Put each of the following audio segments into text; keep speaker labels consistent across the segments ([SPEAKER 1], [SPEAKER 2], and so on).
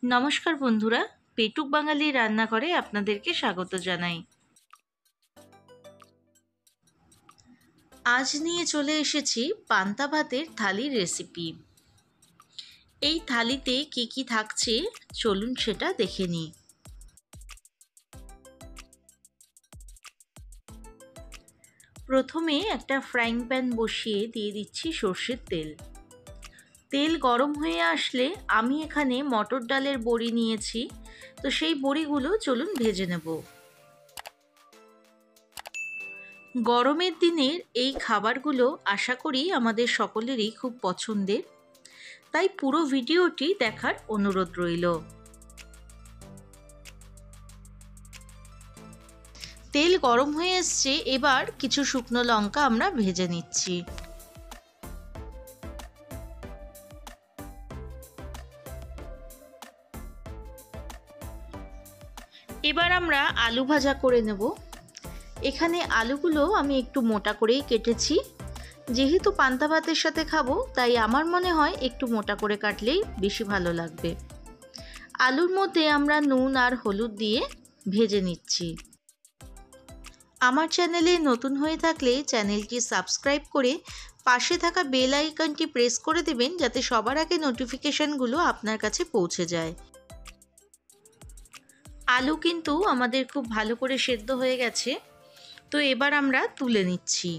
[SPEAKER 1] নমস্কার বন্ধুরা, পেটুক বাঙালি রান্নাঘরে আপনাদেরকে স্বাগত জানাই। আজ নিয়ে চলে এসেছি পান্তা ভাতের থালির রেসিপি। এই থালিতে কি কি থাকছে চলুন সেটা দেখে নিই। প্রথমে একটা ফ্রাইং প্যান বসিয়ে দিয়ে দিচ্ছি সর্ষের তেল। তেল গরম হয়ে আসলে আমি এখানে মটর ডালের বড়ি নিয়েছি, তো সেই বড়িগুলো চলুন ভেজে নেব। গরমের দিনের এই খাবারগুলো আশা করি আমাদের সকলেরই খুব পছন্দের, তাই পুরো ভিডিওটি দেখার অনুরোধ রইল। তেল গরম হয়ে এসছে, এবার কিছু শুকনো লঙ্কা আমরা ভেজে নিচ্ছি। এবার আমরা আলু ভাজা করে নেব। এখানে আলুগুলো আমি একটু মোটা করেই কেটেছি, যেহেতু পান্তা ভাতের সাথে খাবো তাই আমার মনে হয় একটু মোটা করে কাটলেই বেশি ভালো লাগবে। আলুর মধ্যে আমরা নুন আর হলুদ দিয়ে ভেজে নিচ্ছি। আমার চ্যানেলে নতুন হয়ে থাকলে চ্যানেলটি সাবস্ক্রাইব করে পাশে থাকা বেল আইকনটি প্রেস করে দেবেন, যাতে সবার আগে নোটিফিকেশনগুলো আপনার কাছে পৌঁছে যায়। আলু কিন্তু আমাদের খুব ভালো করে সেদ্ধ হয়ে গেছে, তো এবার আমরা তুলে নিচ্ছি।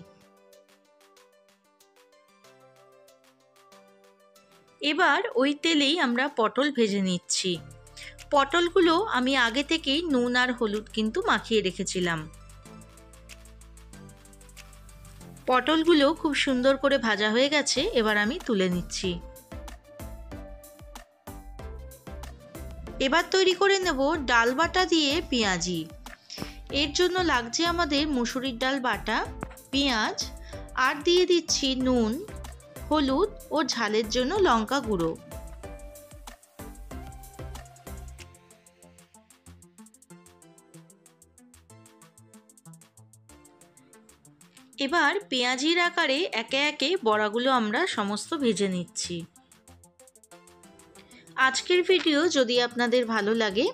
[SPEAKER 1] এবার ওই তেলেই আমরা পটল ভেজে নিচ্ছি। পটলগুলো আমি আগে থেকেই নুন আর হলুদ কিন্তু মাখিয়ে রেখেছিলাম। পটলগুলো খুব সুন্দর করে ভাজা হয়ে গেছে, এবার আমি তুলে নিচ্ছি। এবার তৈরি করে নেব ডাল বাটা দিয়ে পেঁয়াজি। এর জন্য লাগছে আমাদের মুসুরির ডাল বাটা, পেঁয়াজ, আর দিয়ে দিচ্ছি নুন, হলুদ ও ঝালের জন্য লঙ্কা গুঁড়ো। এবার পেঁয়াজির আকারে একে একে বড়াগুলো আমরা সমস্ত ভেজে নিচ্ছি। আজকের ভিডিও যদি আপনাদের ভালো লাগে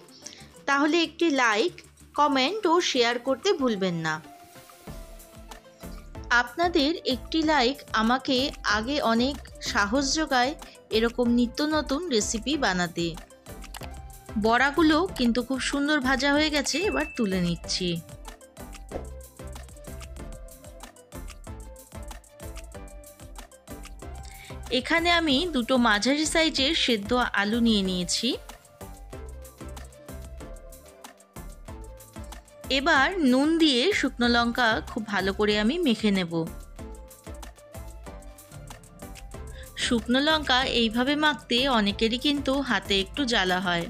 [SPEAKER 1] তাহলে একটি লাইক, কমেন্ট ও শেয়ার করতে ভুলবেন না। আপনাদের একটি লাইক আমাকে আগে অনেক সাহস যোগায় এরকম নিত্য নতুন রেসিপি বানাতে। বড়াগুলো কিন্তু খুব সুন্দর ভাজা হয়ে গেছে, এবার তুলে নিচ্ছি। এখানে আমি দুটো মাঝারি সাইজের সেদ্ধ আলু নিয়ে নিয়েছি। এবার নুন দিয়ে শুকনো লঙ্কা খুব ভালো করে আমি মেখে নেব। শুকনো লঙ্কা এইভাবে মাখতে অনেকেরই কিন্তু হাতে একটু জ্বালা হয়,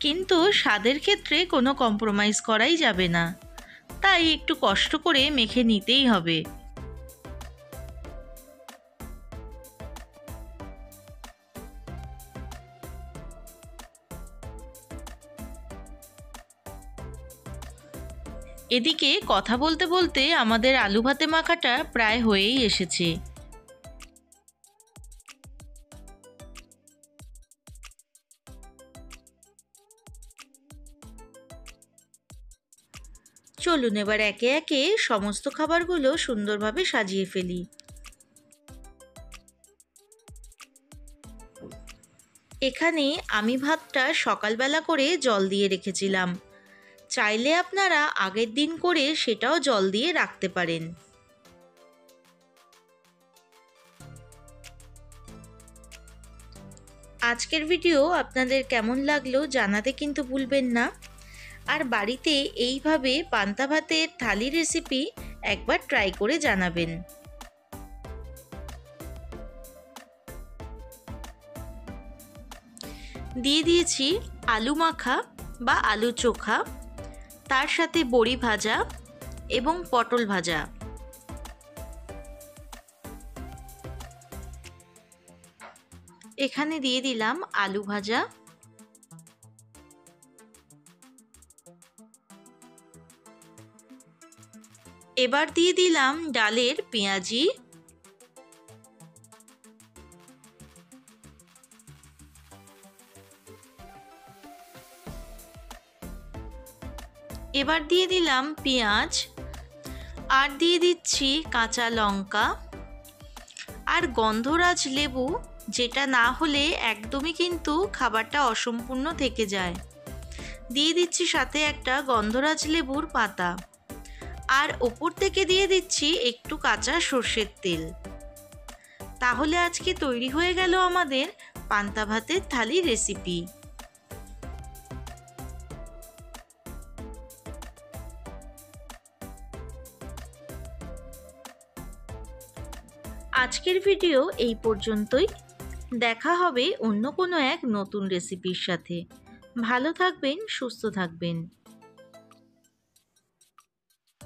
[SPEAKER 1] কিন্তু স্বাদের ক্ষেত্রে কোনো কম্প্রোমাইজ করাই যাবে না, তাই একটু কষ্ট করে মেখে নিতেই হবে। এদিকে কথা বলতে বলতে আমাদের আলু ভাতে মাখাটা প্রায় হয়েই এসেছে। চলুন এবার একে একে সমস্ত খাবারগুলো সুন্দরভাবে সাজিয়ে ফেলি। এখানে আমি ভাতটা সকালবেলা করে জল দিয়ে রেখেছিলাম, চাইলে আপনারা আগের দিন করে সেটাও জল দিয়ে রাখতে পারেন। আজকের ভিডিও আপনাদের কেমন লাগলো জানাতে কিন্তু ভুলবেন না। আর বাড়িতে এইভাবে পান্তা ভাতের থালি রেসিপি একবার ট্রাই করে জানাবেন। দিয়ে দিয়েছি আলু মাখা বা আলু চোখা, তার সাথে বড়ি ভাজা এবং পটল ভাজা। এখানে দিয়ে দিলাম আলু ভাজা। এবার দিয়ে দিলাম ডালের পেঁয়াজি। এবার দিয়ে দিলাম পেঁয়াজ, আর দিয়ে দিচ্ছি কাঁচা লঙ্কা আর গন্ধরাজ লেবু, যেটা না হলে একদমই কিন্তু খাবারটা অসম্পূর্ণ থেকে যায়। দিয়ে দিচ্ছি সাথে একটা গন্ধরাজ লেবুর পাতা, আর ওপর থেকে দিয়ে দিচ্ছি একটু কাঁচা সর্ষের তেল। তাহলে আজকে তৈরি হয়ে গেল আমাদের পান্তা ভাতের থালি রেসিপি। আজকের ভিডিও এই পর্যন্তই। দেখা হবে অন্য কোনো এক নতুন রেসিপির সাথে। ভালো থাকবেন, সুস্থ থাকবেন।